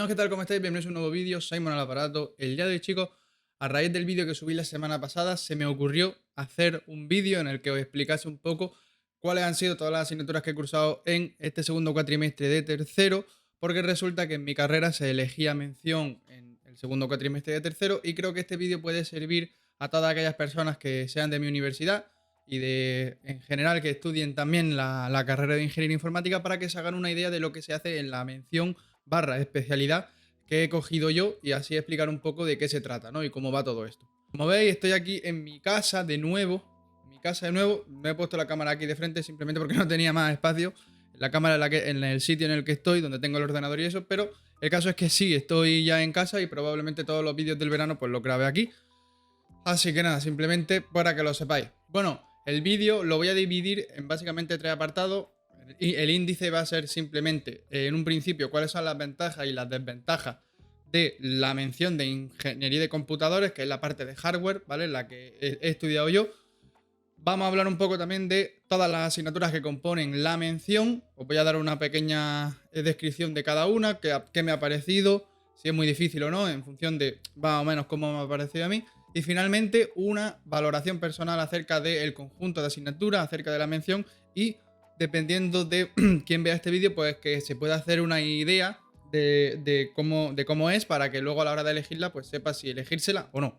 Amigos, ¿qué tal? ¿Cómo estáis? Bienvenidos a un nuevo vídeo, Simon al aparato. El día de hoy, chicos, a raíz del vídeo que subí la semana pasada, se me ocurrió hacer un vídeo en el que os explicase un poco cuáles han sido todas las asignaturas que he cursado en este segundo cuatrimestre de tercero, porque resulta que en mi carrera se elegía mención en el segundo cuatrimestre de tercero y creo que este vídeo puede servir a todas aquellas personas que sean de mi universidad y en general que estudien también la carrera de Ingeniería Informática para que se hagan una idea de lo que se hace en la mención barra especialidad que he cogido yo y así explicar un poco de qué se trata, ¿no? Y cómo va todo esto. Como veis, estoy aquí en mi casa de nuevo. Me he puesto la cámara aquí de frente simplemente porque no tenía más espacio. La cámara en el sitio en el que estoy, donde tengo el ordenador y eso, pero el caso es que sí, estoy ya en casa y probablemente todos los vídeos del verano pues los grabé aquí. Así que nada, simplemente para que lo sepáis. Bueno, el vídeo lo voy a dividir en básicamente tres apartados. Y el índice va a ser simplemente, en un principio, cuáles son las ventajas y las desventajas de la mención de ingeniería de computadores, que es la parte de hardware, ¿vale? La que he estudiado yo. Vamos a hablar un poco también de todas las asignaturas que componen la mención. Os voy a dar una pequeña descripción de cada una, qué me ha parecido, si es muy difícil o no, en función de más o menos cómo me ha parecido a mí. Y finalmente, una valoración personal acerca del conjunto de asignaturas, acerca de la mención y dependiendo de quién vea este vídeo, pues que se pueda hacer una idea de cómo es para que luego a la hora de elegirla, pues sepa si elegírsela o no.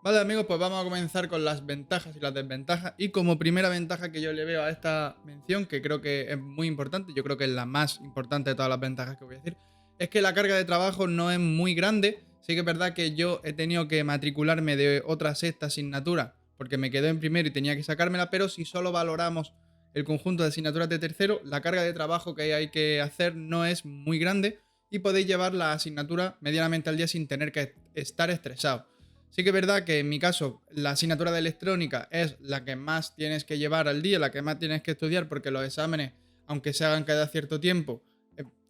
Vale, amigos, pues vamos a comenzar con las ventajas y las desventajas. Y como primera ventaja que yo le veo a esta mención, que creo que es muy importante, yo creo que es la más importante de todas las ventajas que voy a decir, es que la carga de trabajo no es muy grande. Sí que es verdad que yo he tenido que matricularme de otra sexta asignatura porque me quedé en primero y tenía que sacármela, pero si solo valoramos el conjunto de asignaturas de tercero, la carga de trabajo que hay que hacer no es muy grande y podéis llevar la asignatura medianamente al día sin tener que estar estresado. Sí que es verdad que en mi caso la asignatura de electrónica es la que más tienes que llevar al día, la que más tienes que estudiar porque los exámenes, aunque se hagan cada cierto tiempo,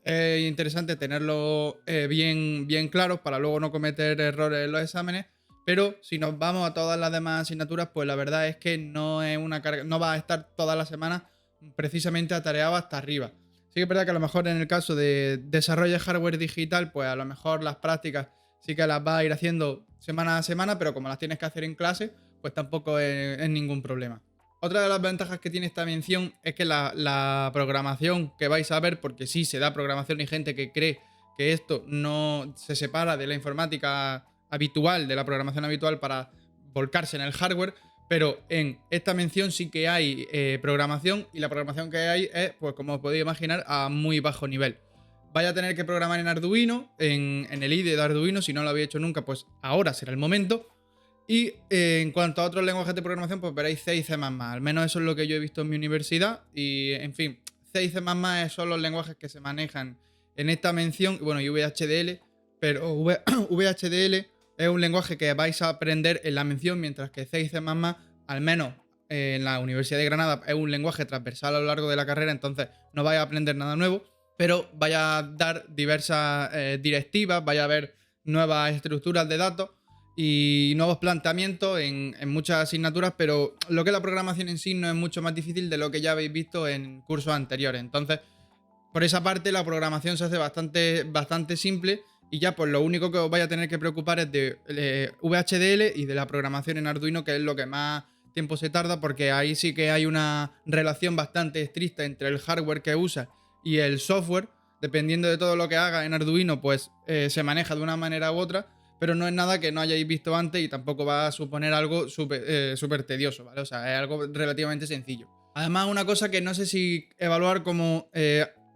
es interesante tenerlos bien claros para luego no cometer errores en los exámenes. Pero si nos vamos a todas las demás asignaturas, pues la verdad es que no es una carga, no va a estar toda la semana precisamente atareado hasta arriba. Sí que es verdad que a lo mejor en el caso de desarrollo de hardware digital, pues a lo mejor las prácticas sí que las vas a ir haciendo semana a semana, pero como las tienes que hacer en clase, pues tampoco es ningún problema. Otra de las ventajas que tiene esta mención es que la programación que vais a ver, porque sí se da programación y gente que cree que esto no se separa de la informática habitual, de la programación habitual para volcarse en el hardware, pero en esta mención sí que hay programación y la programación que hay es, pues como os podéis imaginar, a muy bajo nivel. Vaya a tener que programar en Arduino, en el IDE de Arduino, si no lo habéis hecho nunca, pues ahora será el momento. Y en cuanto a otros lenguajes de programación, pues veréis C y C++. Al menos eso es lo que yo he visto en mi universidad. Y, en fin, C y C++ son los lenguajes que se manejan en esta mención. Bueno, y VHDL, pero VHDL es un lenguaje que vais a aprender en la mención, mientras que C y C++, al menos en la Universidad de Granada, es un lenguaje transversal a lo largo de la carrera, entonces no vais a aprender nada nuevo, pero vaya a dar diversas directivas, vaya a ver nuevas estructuras de datos y nuevos planteamientos en muchas asignaturas, pero lo que es la programación en sí no es mucho más difícil de lo que ya habéis visto en cursos anteriores. Entonces, por esa parte, la programación se hace bastante simple y ya pues lo único que os vais a tener que preocupar es de VHDL y de la programación en Arduino, que es lo que más tiempo se tarda, porque ahí sí que hay una relación bastante estricta entre el hardware que usa y el software. Dependiendo de todo lo que haga en Arduino, pues se maneja de una manera u otra, pero no es nada que no hayáis visto antes y tampoco va a suponer algo súper tedioso, ¿vale? O sea, es algo relativamente sencillo. Además, una cosa que no sé si evaluar como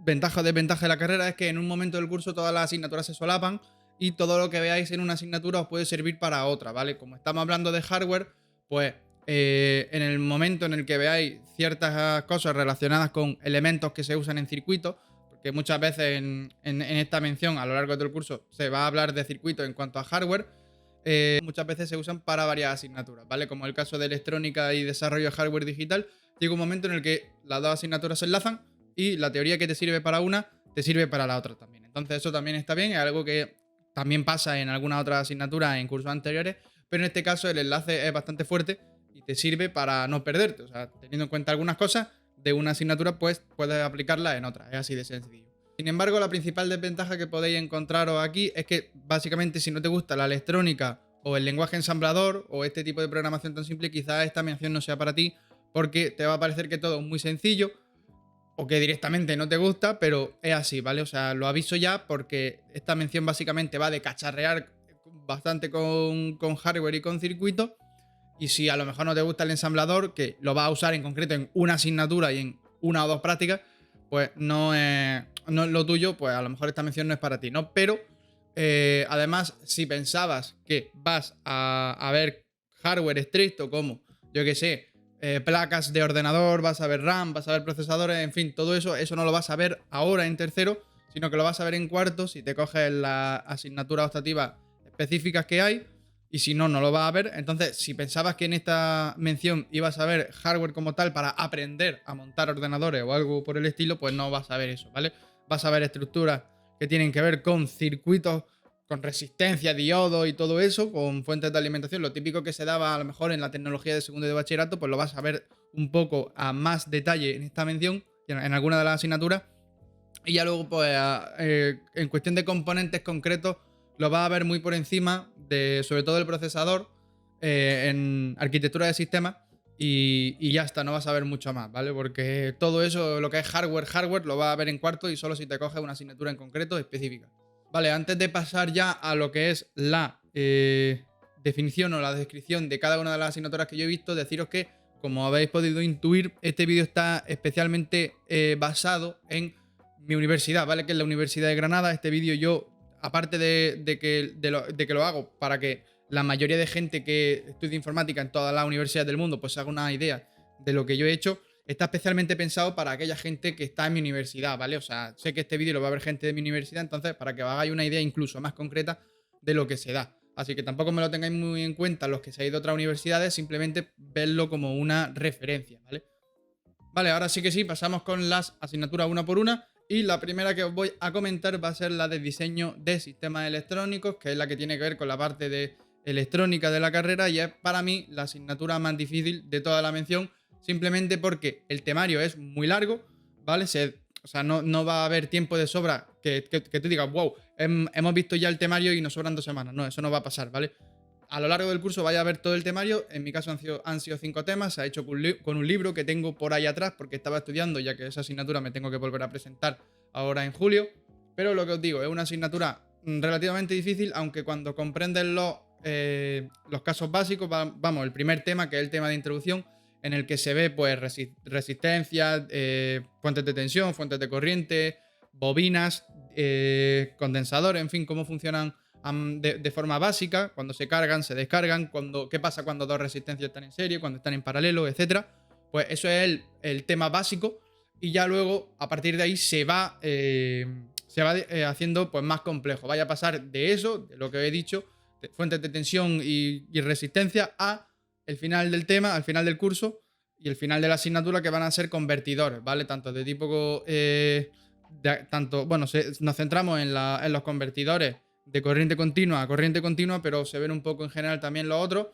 ventaja o desventaja de la carrera es que en un momento del curso todas las asignaturas se solapan y todo lo que veáis en una asignatura os puede servir para otra, ¿vale? Como estamos hablando de hardware, pues en el momento en el que veáis ciertas cosas relacionadas con elementos que se usan en circuitos, porque muchas veces en esta mención a lo largo del curso se va a hablar de circuitos en cuanto a hardware, muchas veces se usan para varias asignaturas, ¿vale? Como el caso de electrónica y desarrollo de hardware digital, llega un momento en el que las dos asignaturas se enlazan y la teoría que te sirve para una te sirve para la otra también. Entonces eso también está bien, es algo que también pasa en algunas otras asignaturas en cursos anteriores, pero en este caso el enlace es bastante fuerte y te sirve para no perderte. O sea, teniendo en cuenta algunas cosas de una asignatura, pues puedes aplicarla en otra. Es así de sencillo. Sin embargo, la principal desventaja que podéis encontraros aquí es que básicamente si no te gusta la electrónica o el lenguaje ensamblador o este tipo de programación tan simple, quizás esta mención no sea para ti porque te va a parecer que todo es muy sencillo o que directamente no te gusta, pero es así, ¿vale? O sea, lo aviso ya porque esta mención básicamente va de cacharrear bastante con hardware y con circuitos. Y si a lo mejor no te gusta el ensamblador, que lo vas a usar en concreto en una asignatura y en una o dos prácticas, pues no es lo tuyo, pues a lo mejor esta mención no es para ti, ¿no? Pero además, si pensabas que vas a ver hardware estricto como, yo qué sé, placas de ordenador, vas a ver RAM, vas a ver procesadores, en fin, todo eso, eso no lo vas a ver ahora en tercero, sino que lo vas a ver en cuarto si te coges las asignaturas optativas específicas que hay. Y si no, no lo vas a ver. Entonces, si pensabas que en esta mención ibas a ver hardware como tal para aprender a montar ordenadores o algo por el estilo, pues no vas a ver eso, ¿vale? Vas a ver estructuras que tienen que ver con circuitos, con resistencia, diodos y todo eso, con fuentes de alimentación. Lo típico que se daba a lo mejor en la tecnología de segundo de bachillerato, pues lo vas a ver un poco a más detalle en esta mención, en alguna de las asignaturas. Y ya luego, pues, en cuestión de componentes concretos, lo vas a ver muy por encima de, sobre todo, el procesador, en arquitectura de sistemas, y ya está, no vas a ver mucho más, ¿vale? Porque todo eso, lo que es hardware, lo vas a ver en cuarto y solo si te coges una asignatura en concreto específica. Vale, antes de pasar ya a lo que es la definición o la descripción de cada una de las asignaturas que yo he visto, deciros que, como habéis podido intuir, este vídeo está especialmente basado en mi universidad, ¿vale? Que es la Universidad de Granada. Este vídeo yo, aparte de que lo hago para que la mayoría de gente que estudia informática en todas las universidades del mundo pues se haga una idea de lo que yo he hecho, está especialmente pensado para aquella gente que está en mi universidad, ¿vale? O sea, sé que este vídeo lo va a ver gente de mi universidad, entonces para que os hagáis una idea incluso más concreta de lo que se da. Así que tampoco me lo tengáis muy en cuenta los que seáis de otras universidades, simplemente verlo como una referencia, ¿vale? Vale, ahora sí que sí, pasamos con las asignaturas una por una. Y la primera que os voy a comentar va a ser la de diseño de sistemas electrónicos, que es la que tiene que ver con la parte de electrónica de la carrera y es para mí la asignatura más difícil de toda la mención, simplemente porque el temario es muy largo, ¿vale? O sea, no va a haber tiempo de sobra que tú digas, wow, hemos visto ya el temario y nos sobran 2 semanas. No, eso no va a pasar, ¿vale? A lo largo del curso vaya a ver todo el temario. En mi caso han sido 5 temas. Se ha hecho con un libro que tengo por ahí atrás porque estaba estudiando, ya que esa asignatura me tengo que volver a presentar ahora en julio. Pero lo que os digo, es una asignatura relativamente difícil, aunque cuando comprendes los casos básicos, vamos, el primer tema, que es el tema de introducción, en el que se ve pues resistencias, fuentes de tensión, fuentes de corriente, bobinas, condensadores, en fin, cómo funcionan de forma básica, cuando se cargan, se descargan, qué pasa cuando dos resistencias están en serie, cuando están en paralelo, etcétera. Pues eso es el tema básico y ya luego a partir de ahí se va haciendo pues más complejo. Vaya a pasar de eso, de lo que he dicho, de fuentes de tensión y resistencia, a el final del tema, al final del curso y el final de la asignatura, que van a ser convertidores, ¿vale? Tanto de tipo nos centramos en los convertidores de corriente continua a corriente continua, pero se ven un poco en general también los otros.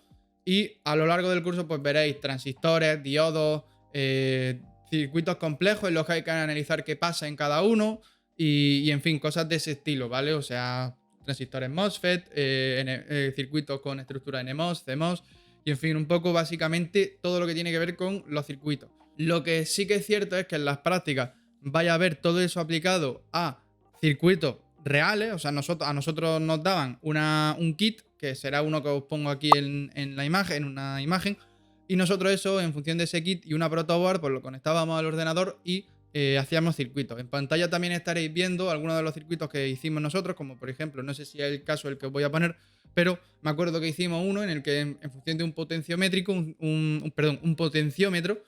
Y a lo largo del curso pues veréis transistores, diodos, circuitos complejos en los que hay que analizar qué pasa en cada uno y en fin, cosas de ese estilo, ¿vale? O sea, transistores MOSFET, circuitos con estructura NMOS, CMOS y en fin, un poco básicamente todo lo que tiene que ver con los circuitos. Lo que sí que es cierto es que en las prácticas vaya a ver todo eso aplicado a circuitos reales. O sea, a nosotros nos daban un kit, que será uno que os pongo aquí en la imagen, en una imagen, y nosotros eso, en función de ese kit y una protoboard, pues lo conectábamos al ordenador y hacíamos circuitos. En pantalla también estaréis viendo algunos de los circuitos que hicimos nosotros, como por ejemplo, no sé si es el caso el que os voy a poner, pero me acuerdo que hicimos uno en el que en función de un potenciómetro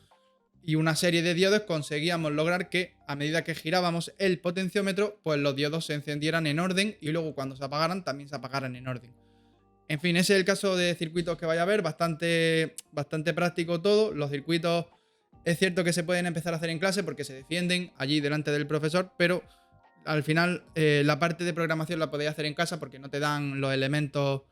y una serie de diodos, conseguíamos lograr que a medida que girábamos el potenciómetro, pues los diodos se encendieran en orden y luego cuando se apagaran también se apagaran en orden. En fin, ese es el caso de circuitos que vaya a ver, bastante práctico todo. Los circuitos es cierto que se pueden empezar a hacer en clase porque se defienden allí delante del profesor, pero al final la parte de programación la podéis hacer en casa porque no te dan los elementos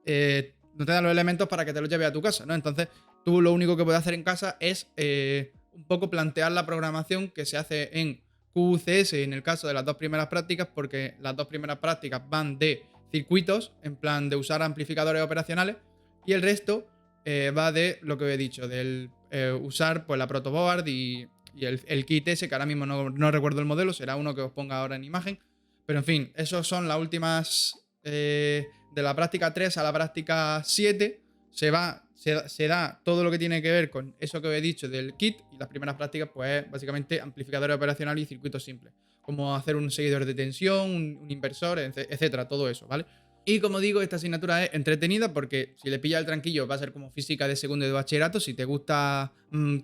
para que te los lleves a tu casa, ¿no? Entonces tú lo único que puedes hacer en casa es un poco plantear la programación que se hace en QCS en el caso de las 2 primeras prácticas, porque las 2 primeras prácticas van de circuitos, en plan de usar amplificadores operacionales, y el resto va de lo que he dicho, del usar pues la protoboard y el kit ese, que ahora mismo no recuerdo el modelo, será uno que os ponga ahora en imagen. Pero en fin, esos son las últimas de la práctica 3 a la práctica 7. Se da todo lo que tiene que ver con eso que os he dicho del kit, y las primeras prácticas pues básicamente amplificadores operacionales y circuitos simples, como hacer un seguidor de tensión, un inversor, etcétera, todo eso, ¿vale? Y como digo, esta asignatura es entretenida porque si le pillas el tranquillo va a ser como física de segundo y de bachillerato. Si te gusta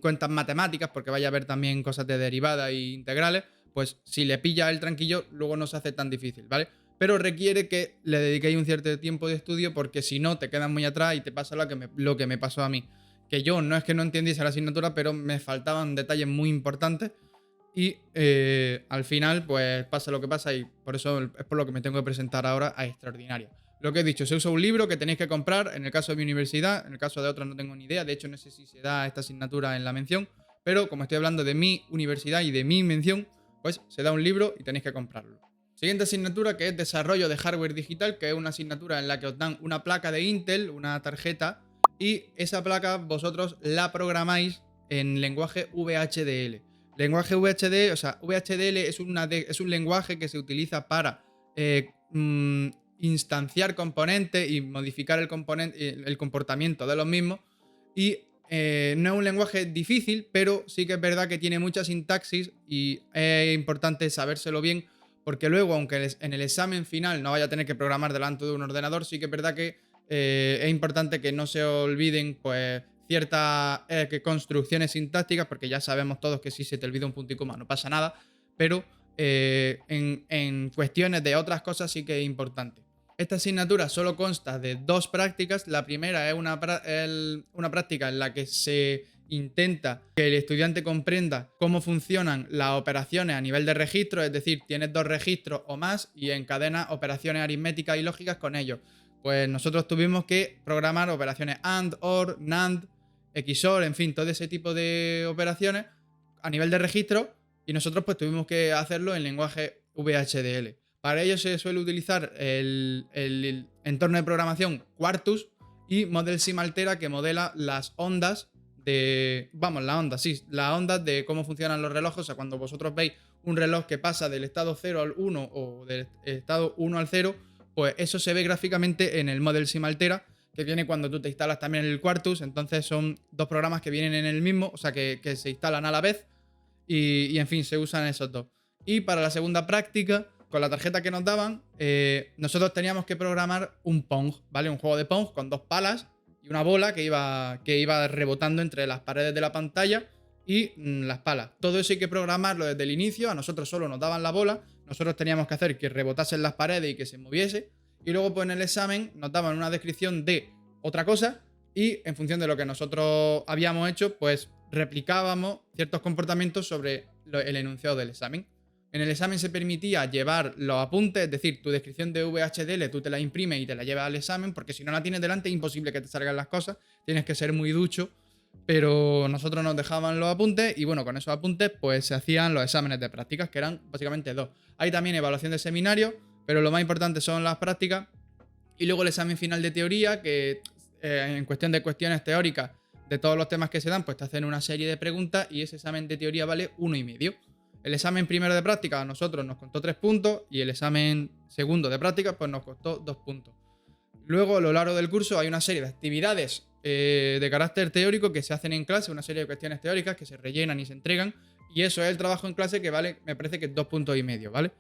cuentas matemáticas, porque vaya a ver también cosas de derivadas e integrales, pues si le pillas el tranquillo luego no se hace tan difícil, ¿vale? Pero requiere que le dediquéis un cierto tiempo de estudio, porque si no te quedas muy atrás y te pasa lo que me pasó a mí. Que yo no es que no entendiese la asignatura, pero me faltaban detalles muy importantes y al final pues pasa lo que pasa, y por eso es por lo que me tengo que presentar ahora a extraordinaria. Lo que he dicho, se usa un libro que tenéis que comprar, en el caso de mi universidad, en el caso de otras no tengo ni idea, de hecho no sé si se da esta asignatura en la mención, pero como estoy hablando de mi universidad y de mi mención, pues se da un libro y tenéis que comprarlo. Siguiente asignatura, que es desarrollo de hardware digital, que es una asignatura en la que os dan una placa de Intel, una tarjeta, y esa placa vosotros la programáis en lenguaje VHDL. Lenguaje VHDL, o sea, VHDL es un lenguaje que se utiliza para instanciar componentes y modificar el comportamiento de los mismos. Y no es un lenguaje difícil, pero sí que es verdad que tiene mucha sintaxis y es importante sabérselo bien, porque luego, aunque en el examen final no vaya a tener que programar delante de un ordenador, sí que es verdad que es importante que no se olviden pues ciertas construcciones sintácticas, porque ya sabemos todos que si se te olvida un punto y coma no pasa nada, pero en cuestiones de otras cosas sí que es importante. Esta asignatura solo consta de 2 prácticas. La primera es una práctica en la que se intenta que el estudiante comprenda cómo funcionan las operaciones a nivel de registros, es decir, tienes 2 registros o más y encadenas operaciones aritméticas y lógicas con ellos. Pues nosotros tuvimos que programar operaciones AND, OR, NAND, XOR, en fin, todo ese tipo de operaciones a nivel de registro, y nosotros pues tuvimos que hacerlo en lenguaje VHDL. Para ello se suele utilizar el entorno de programación Quartus y Model Sim Altera, que modela las ondas de... Vamos, las ondas de cómo funcionan los relojes. O sea, cuando vosotros veis un reloj que pasa del estado 0 al 1 o del estado 1 al 0, pues eso se ve gráficamente en el Model Sim Altera, que viene cuando tú te instalas también el Quartus. Entonces son 2 programas que vienen en el mismo, o sea, que se instalan a la vez y en fin, se usan esos 2. Y para la segunda práctica, con la tarjeta que nos daban, nosotros teníamos que programar un Pong, ¿vale? Un juego de Pong con 2 palas y una bola que iba rebotando entre las paredes de la pantalla y las palas. Todo eso hay que programarlo desde el inicio. A nosotros solo nos daban la bola, nosotros teníamos que hacer que rebotasen las paredes y que se moviese, y luego pues en el examen nos daban una descripción de otra cosa, y en función de lo que nosotros habíamos hecho, pues replicábamos ciertos comportamientos sobre el enunciado del examen. En el examen se permitía llevar los apuntes, es decir, tu descripción de VHDL tú te la imprimes y te la llevas al examen, porque si no la tienes delante es imposible que te salgan las cosas, tienes que ser muy ducho, pero nosotros nos dejaban los apuntes y bueno, con esos apuntes pues se hacían los exámenes de prácticas, que eran básicamente 2. Hay también evaluación de seminario, pero lo más importante son las prácticas, y luego el examen final de teoría, que en cuestión de cuestiones teóricas de todos los temas que se dan, pues te hacen una serie de preguntas y ese examen de teoría vale 1,5. El examen primero de práctica a nosotros nos costó 3 puntos y el examen segundo de práctica pues nos costó 2 puntos. Luego, a lo largo del curso hay una serie de actividades de carácter teórico que se hacen en clase, una serie de cuestiones teóricas que se rellenan y se entregan, y eso es el trabajo en clase, que vale, me parece que 2,5 puntos, ¿vale?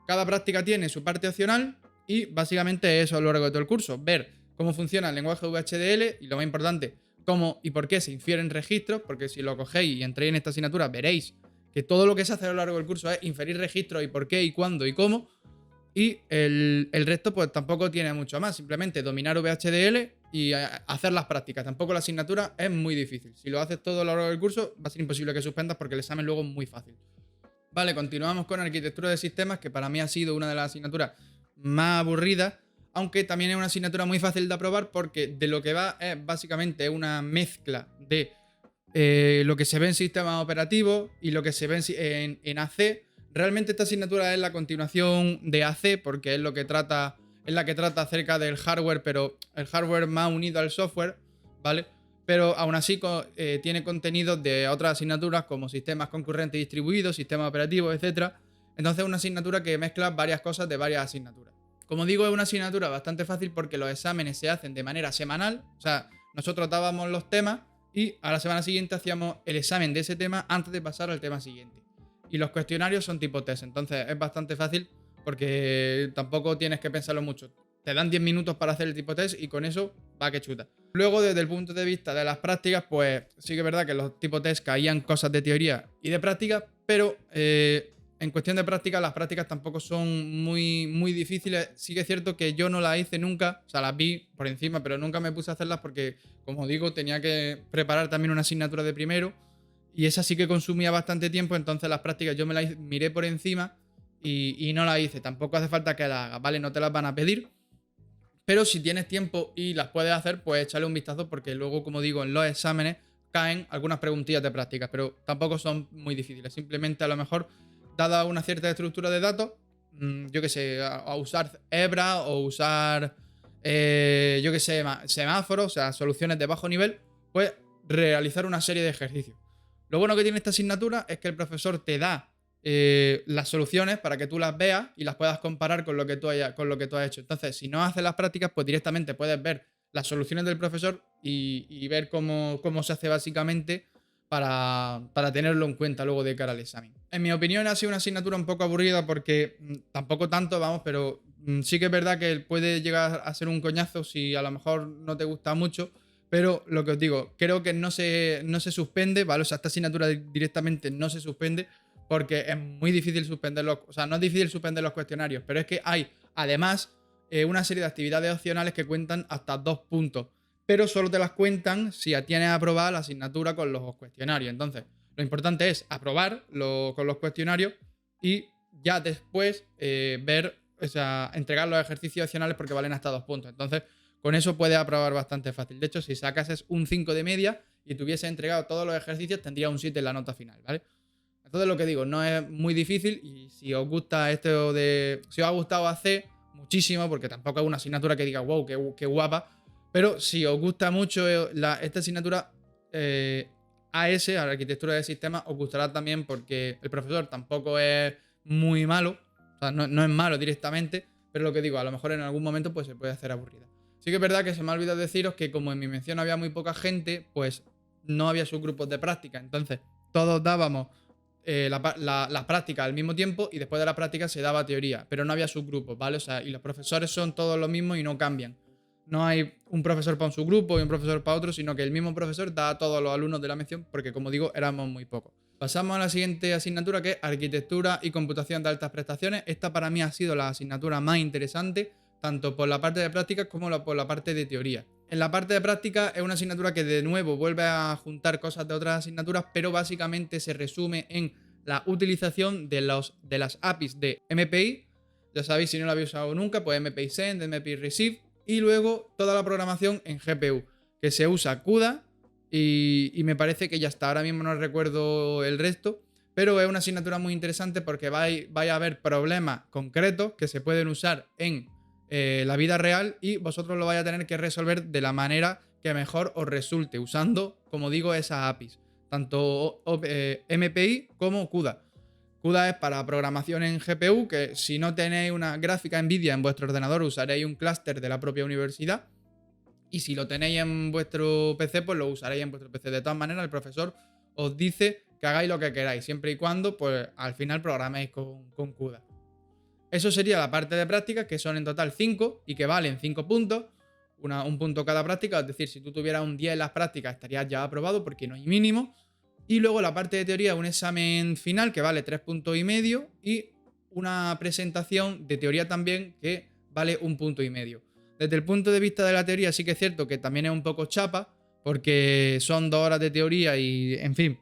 Cada práctica tiene su parte opcional y básicamente eso a lo largo de todo el curso: ver cómo funciona el lenguaje VHDL y, lo más importante, cómo y por qué se infieren registros, porque si lo cogéis y entréis en esta asignatura veréis que todo lo que se hace a lo largo del curso es inferir registros y por qué y cuándo y cómo. Y el resto pues tampoco tiene mucho más, simplemente dominar VHDL y hacer las prácticas. Tampoco la asignatura es muy difícil. Si lo haces todo a lo largo del curso va a ser imposible que suspendas, porque el examen luego es muy fácil. Vale, continuamos con arquitectura de sistemas, que para mí ha sido una de las asignaturas más aburridas, aunque también es una asignatura muy fácil de aprobar, porque de lo que va es básicamente una mezcla de lo que se ve en sistemas operativos y lo que se ve en AC, Realmente esta asignatura es la continuación de AC, porque es lo que trata, es la que trata acerca del hardware, pero el hardware más unido al software, ¿vale? Pero aún así tiene contenidos de otras asignaturas como sistemas concurrentes distribuidos, sistemas operativos, etcétera. Entonces es una asignatura que mezcla varias cosas de varias asignaturas. Como digo, es una asignatura bastante fácil porque los exámenes se hacen de manera semanal. O sea, nosotros dábamos los temas y a la semana siguiente hacíamos el examen de ese tema antes de pasar al tema siguiente. Y los cuestionarios son tipo test, entonces es bastante fácil porque tampoco tienes que pensarlo mucho. Te dan 10 minutos para hacer el tipo test y con eso va que chuta. Luego, desde el punto de vista de las prácticas, pues sí que es verdad que los tipo test caían cosas de teoría y de práctica, pero en cuestión de práctica, las prácticas tampoco son muy difíciles. Sí que es cierto que yo no las hice nunca, o sea, las vi por encima, pero nunca me puse a hacerlas porque, como digo, tenía que preparar también una asignatura de primero y esa sí que consumía bastante tiempo, entonces las prácticas yo me las miré por encima y no las hice. Tampoco hace falta que las hagas, ¿vale? No te las van a pedir. Pero si tienes tiempo y las puedes hacer, pues échale un vistazo porque luego, como digo, en los exámenes caen algunas preguntillas de prácticas, pero tampoco son muy difíciles. Simplemente a lo mejor, dada una cierta estructura de datos, yo que sé, a usar hebra o usar, yo que sé, semáforos, o sea, soluciones de bajo nivel, pues realizar una serie de ejercicios. Lo bueno que tiene esta asignatura es que el profesor te da las soluciones para que tú las veas y las puedas comparar con lo que tú has hecho. Entonces, si no haces las prácticas, pues directamente puedes ver las soluciones del profesor y ver cómo se hace básicamente para tenerlo en cuenta luego de cara al examen. En mi opinión ha sido una asignatura un poco aburrida porque tampoco tanto, vamos, pero sí que es verdad que puede llegar a ser un coñazo si a lo mejor no te gusta mucho. Pero lo que os digo, creo que no se suspende, ¿vale? O sea, esta asignatura directamente no se suspende porque es muy difícil suspenderlos. O sea, no es difícil suspender los cuestionarios, pero es que hay, además, una serie de actividades opcionales que cuentan hasta 2 puntos. Pero solo te las cuentan si tienes aprobada la asignatura con los cuestionarios. Entonces, lo importante es aprobar con los cuestionarios y ya después ver, o sea, entregar los ejercicios opcionales porque valen hasta 2 puntos. Entonces, con eso puedes aprobar bastante fácil. De hecho, si sacases un 5 de media y tuviese entregado todos los ejercicios, tendría un 7 en la nota final, ¿vale? Entonces, lo que digo, no es muy difícil y si os gusta si os ha gustado hacer muchísimo, porque tampoco es una asignatura que diga, wow, qué guapa, pero si os gusta mucho esta asignatura AS, a la arquitectura de sistemas, os gustará también porque el profesor tampoco es muy malo, o sea, no es malo directamente, pero lo que digo, a lo mejor en algún momento pues se puede hacer aburrida. Sí que es verdad que se me ha olvidado deciros que como en mi mención había muy poca gente, pues no había subgrupos de práctica, entonces todos dábamos las prácticas al mismo tiempo y después de la práctica se daba teoría, pero no había subgrupos, ¿vale? O sea, y los profesores son todos los mismos y no cambian. No hay un profesor para un subgrupo y un profesor para otro, sino que el mismo profesor da a todos los alumnos de la mención porque, como digo, éramos muy pocos. Pasamos a la siguiente asignatura, que es Arquitectura y Computación de Altas Prestaciones. Esta para mí ha sido la asignatura más interesante, tanto por la parte de prácticas como por la parte de teoría. En la parte de práctica es una asignatura que de nuevo vuelve a juntar cosas de otras asignaturas, pero básicamente se resume en la utilización de las APIs de MPI. Ya sabéis, si no lo habéis usado nunca, pues MPI Send, MPI Receive, y luego toda la programación en GPU, que se usa CUDA y me parece que ya está. Ahora mismo no recuerdo el resto, pero es una asignatura muy interesante porque vais a ver problemas concretos que se pueden usar en la vida real y vosotros lo vais a tener que resolver de la manera que mejor os resulte, usando, como digo, esas APIs, tanto MPI como CUDA. CUDA es para programación en GPU, que si no tenéis una gráfica NVIDIA en vuestro ordenador usaréis un clúster de la propia universidad, y si lo tenéis en vuestro PC, pues lo usaréis en vuestro PC. De todas maneras, el profesor os dice que hagáis lo que queráis, siempre y cuando pues al final programéis con CUDA. Eso sería la parte de prácticas, que son en total 5 y que valen 5 puntos, un punto cada práctica. Es decir, si tú tuvieras un 10 en las prácticas estarías ya aprobado porque no hay mínimo. Y luego la parte de teoría, un examen final que vale 3,5 puntos y una presentación de teoría también que vale 1,5 puntos. Desde el punto de vista de la teoría sí que es cierto que también es un poco chapa porque son 2 horas de teoría y, en fin,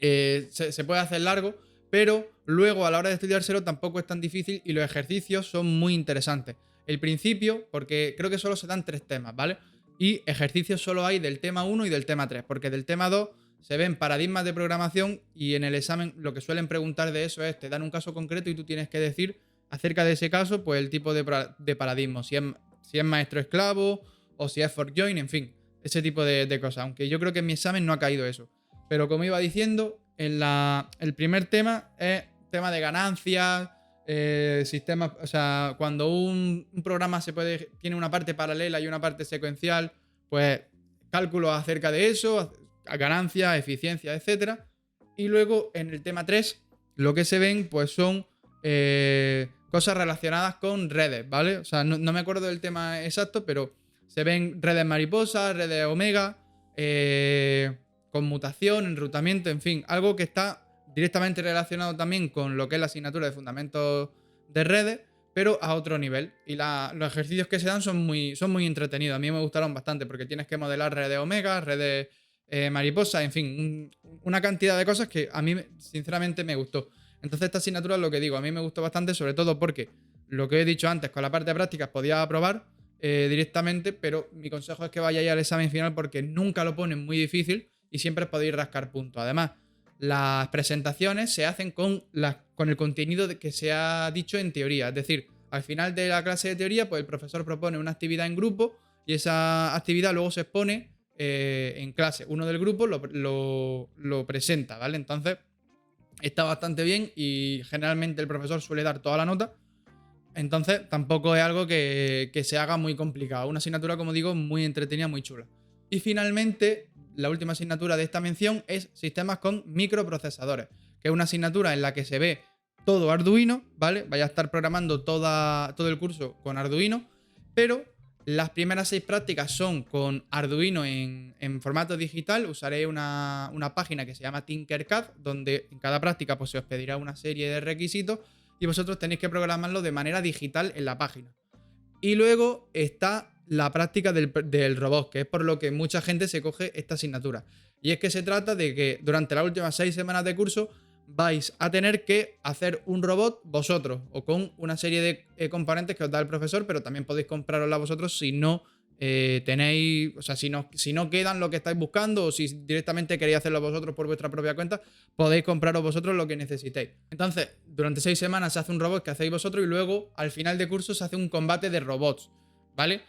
se puede hacer largo, pero luego a la hora de estudiárselo tampoco es tan difícil y los ejercicios son muy interesantes. El principio, porque creo que solo se dan 3 temas, ¿vale? Y ejercicios solo hay del tema 1 y del tema 3, porque del tema 2 se ven paradigmas de programación y en el examen lo que suelen preguntar de eso es, te dan un caso concreto y tú tienes que decir acerca de ese caso, pues el tipo de paradigma, si es maestro esclavo o si es fork join, en fin, ese tipo de cosas. Aunque yo creo que en mi examen no ha caído eso. Pero como iba diciendo, el primer tema es tema de ganancias, sistemas, o sea, cuando un programa tiene una parte paralela y una parte secuencial, pues cálculos acerca de eso, ganancias, eficiencia, etcétera. Y luego en el tema 3, lo que se ven pues son cosas relacionadas con redes, ¿vale? O sea, no me acuerdo del tema exacto, pero se ven redes mariposas, redes omega, conmutación, enrutamiento, en fin, algo que está directamente relacionado también con lo que es la asignatura de fundamentos de redes, pero a otro nivel. Y los ejercicios que se dan son muy entretenidos. A mí me gustaron bastante porque tienes que modelar redes omega, redes mariposa, en fin, una cantidad de cosas que a mí sinceramente me gustó. Entonces esta asignatura, lo que digo, a mí me gustó bastante, sobre todo porque lo que he dicho antes, con la parte de prácticas podía aprobar directamente, pero mi consejo es que vayáis al examen final porque nunca lo ponen muy difícil y siempre podéis rascar puntos. Además, las presentaciones se hacen con el contenido que se ha dicho en teoría. Es decir, al final de la clase de teoría, pues el profesor propone una actividad en grupo y esa actividad luego se expone en clase. Uno del grupo lo presenta, ¿vale? Entonces, está bastante bien y generalmente el profesor suele dar toda la nota. Entonces, tampoco es algo que se haga muy complicado. Una asignatura, como digo, muy entretenida, muy chula. Y finalmente, la última asignatura de esta mención es sistemas con microprocesadores, que es una asignatura en la que se ve todo Arduino, ¿vale? Vaya a estar programando todo el curso con Arduino, pero las primeras 6 prácticas son con Arduino en formato digital. Usaré una página que se llama Tinkercad, donde en cada práctica pues, se os pedirá una serie de requisitos y vosotros tenéis que programarlo de manera digital en la página. Y luego está la práctica del robot, que es por lo que mucha gente se coge esta asignatura. Y es que se trata de que durante las últimas 6 semanas de curso vais a tener que hacer un robot vosotros o con una serie de componentes que os da el profesor, pero también podéis comprarosla vosotros si no tenéis, o sea, si no quedan lo que estáis buscando o si directamente queréis hacerlo vosotros por vuestra propia cuenta, podéis compraros vosotros lo que necesitéis. Entonces, durante 6 semanas se hace un robot que hacéis vosotros y luego al final de curso se hace un combate de robots, ¿vale?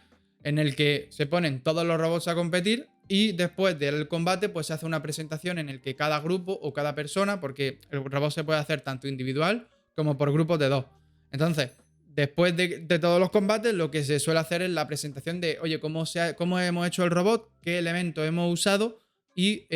En el que se ponen todos los robots a competir y después del combate pues se hace una presentación en el que cada grupo o cada persona, porque el robot se puede hacer tanto individual como por grupos de 2. Entonces, después de todos los combates, lo que se suele hacer es la presentación de, oye, cómo hemos hecho el robot, qué elementos hemos usado y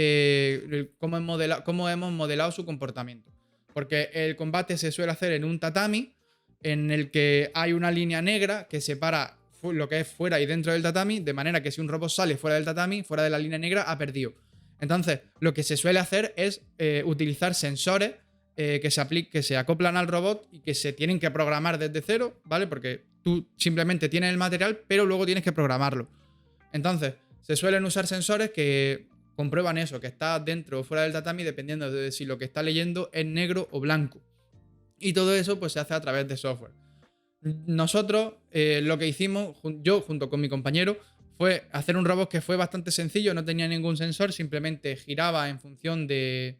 cómo hemos modelado su comportamiento. Porque el combate se suele hacer en un tatami en el que hay una línea negra que separa lo que es fuera y dentro del tatami, de manera que si un robot sale fuera del tatami, fuera de la línea negra, ha perdido. Entonces, lo que se suele hacer es utilizar sensores que se acoplan al robot y que se tienen que programar desde cero, ¿vale? Porque tú simplemente tienes el material, pero luego tienes que programarlo. Entonces, se suelen usar sensores que comprueban eso, que está dentro o fuera del tatami, dependiendo de si lo que está leyendo es negro o blanco. Y todo eso pues se hace a través de software. Nosotros lo que hicimos, yo junto con mi compañero, fue hacer un robot que fue bastante sencillo, no tenía ningún sensor, simplemente giraba en función de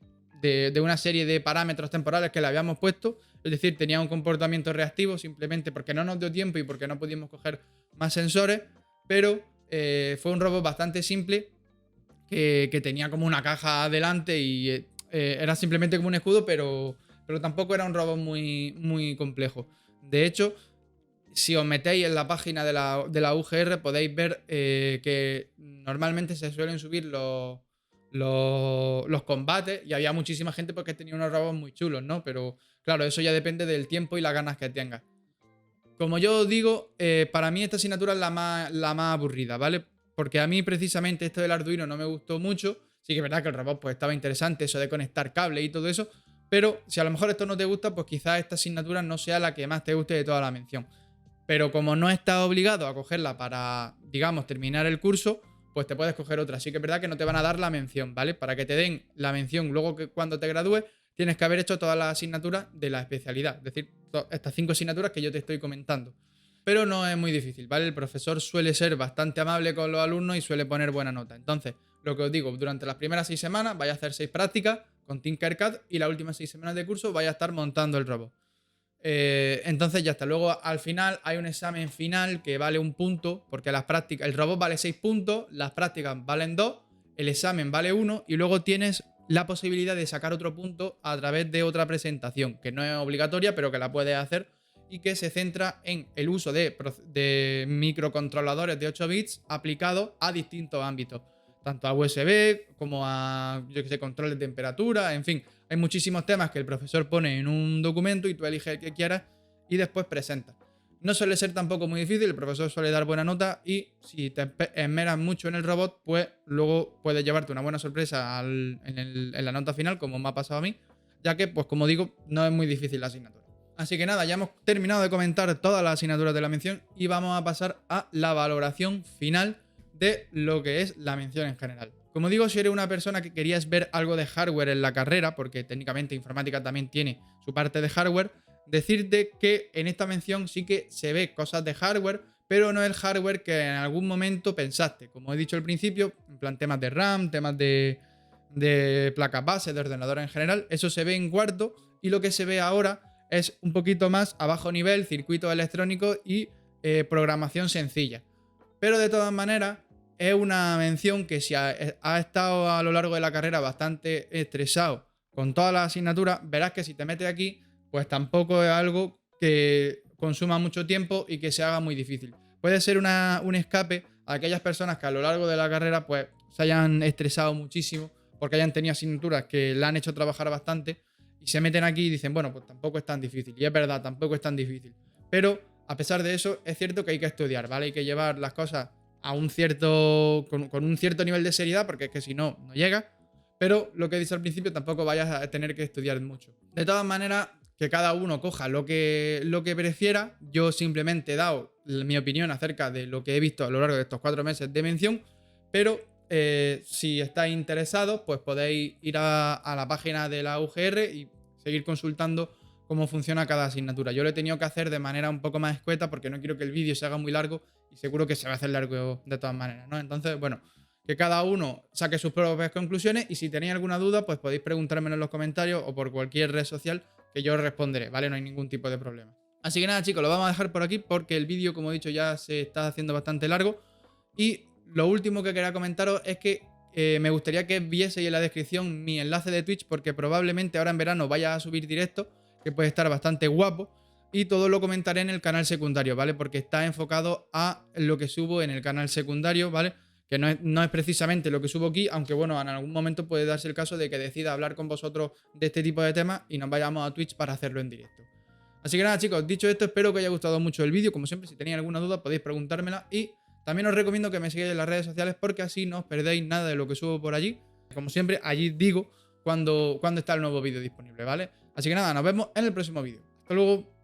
una serie de parámetros temporales que le habíamos puesto, es decir, tenía un comportamiento reactivo simplemente porque no nos dio tiempo y porque no pudimos coger más sensores, pero fue un robot bastante simple que tenía como una caja adelante y era simplemente como un escudo, pero tampoco era un robot muy complejo. De hecho, si os metéis en la página de la UGR podéis ver que normalmente se suelen subir los combates y había muchísima gente porque tenía unos robots muy chulos, ¿no? Pero claro, eso ya depende del tiempo y las ganas que tengas. Como yo os digo, para mí esta asignatura es la más aburrida, ¿vale? Porque a mí precisamente esto del Arduino no me gustó mucho. Sí que es verdad que el robot pues estaba interesante, eso de conectar cables y todo eso, pero si a lo mejor esto no te gusta, pues quizás esta asignatura no sea la que más te guste de toda la mención. Pero como no estás obligado a cogerla para, digamos, terminar el curso, pues te puedes coger otra. Así que es verdad que no te van a dar la mención, ¿vale? Para que te den la mención luego que cuando te gradúes, tienes que haber hecho todas las asignaturas de la especialidad. Es decir, estas 5 asignaturas que yo te estoy comentando. pero no es muy difícil, ¿vale? El profesor suele ser bastante amable con los alumnos y suele poner buena nota. Entonces, lo que os digo, durante las primeras 6 semanas vais a hacer 6 prácticas con Tinkercad y las últimas 6 semanas de curso vais a estar montando el robot. Entonces ya está. Luego al final hay un examen final que vale 1 punto, porque las prácticas, el robot vale 6 puntos, las prácticas valen 2, el examen vale 1 y luego tienes la posibilidad de sacar otro punto a través de otra presentación, que no es obligatoria, pero que la puedes hacer y que se centra en el uso de microcontroladores de 8 bits aplicados a distintos ámbitos, tanto a USB como a, yo que sé, control de temperatura, en fin. Hay muchísimos temas que el profesor pone en un documento y tú eliges el que quieras y después presentas. No suele ser tampoco muy difícil, el profesor suele dar buena nota y si te esmeras mucho en el robot, pues luego puedes llevarte una buena sorpresa en la nota final, como me ha pasado a mí, ya que, pues como digo, no es muy difícil la asignatura. Así que nada, ya hemos terminado de comentar todas las asignaturas de la mención y vamos a pasar a la valoración final de lo que es la mención en general. Como digo, si eres una persona que querías ver algo de hardware en la carrera, porque técnicamente informática también tiene su parte de hardware, decirte que en esta mención sí que se ve cosas de hardware, pero no el hardware que en algún momento pensaste. Como he dicho al principio, en plan temas de RAM, temas de placas base, de ordenador en general, eso se ve en cuarto y lo que se ve ahora es un poquito más a bajo nivel, circuitos electrónicos y programación sencilla. Pero de todas maneras, es una mención que si has estado a lo largo de la carrera bastante estresado con todas las asignaturas, verás que si te metes aquí, pues tampoco es algo que consuma mucho tiempo y que se haga muy difícil. Puede ser un escape a aquellas personas que a lo largo de la carrera pues se hayan estresado muchísimo porque hayan tenido asignaturas que la han hecho trabajar bastante y se meten aquí y dicen, bueno, pues tampoco es tan difícil. Y es verdad, tampoco es tan difícil. Pero a pesar de eso, es cierto que hay que estudiar, ¿vale? Hay que llevar las cosas a un cierto, con un cierto nivel de seriedad, porque es que si no, no llega. Pero lo que he dicho al principio, tampoco vayas a tener que estudiar mucho. De todas maneras, que cada uno coja lo que prefiera. Yo simplemente he dado mi opinión acerca de lo que he visto a lo largo de estos 4 meses de mención, pero si estáis interesados, pues podéis ir a la página de la UGR y seguir consultando cómo funciona cada asignatura. Yo lo he tenido que hacer de manera un poco más escueta porque no quiero que el vídeo se haga muy largo y seguro que se va a hacer largo de todas maneras, ¿no? Entonces, bueno, que cada uno saque sus propias conclusiones y si tenéis alguna duda, pues podéis preguntármelo en los comentarios o por cualquier red social que yo os responderé, ¿vale? No hay ningún tipo de problema. Así que nada, chicos, lo vamos a dejar por aquí porque el vídeo, como he dicho, ya se está haciendo bastante largo. Y lo último que quería comentaros es que me gustaría que vieseis en la descripción mi enlace de Twitch porque probablemente ahora en verano vaya a subir directo, que puede estar bastante guapo. Y todo lo comentaré en el canal secundario, ¿vale? Porque está enfocado a lo que subo en el canal secundario, ¿vale? Que no es precisamente lo que subo aquí, aunque bueno, en algún momento puede darse el caso de que decida hablar con vosotros de este tipo de temas y nos vayamos a Twitch para hacerlo en directo. Así que nada, chicos, dicho esto, espero que os haya gustado mucho el vídeo. Como siempre, si tenéis alguna duda podéis preguntármela y también os recomiendo que me sigáis en las redes sociales porque así no os perdéis nada de lo que subo por allí. Como siempre, allí digo cuando está el nuevo vídeo disponible, ¿vale? Así que nada, nos vemos en el próximo vídeo. Hasta luego.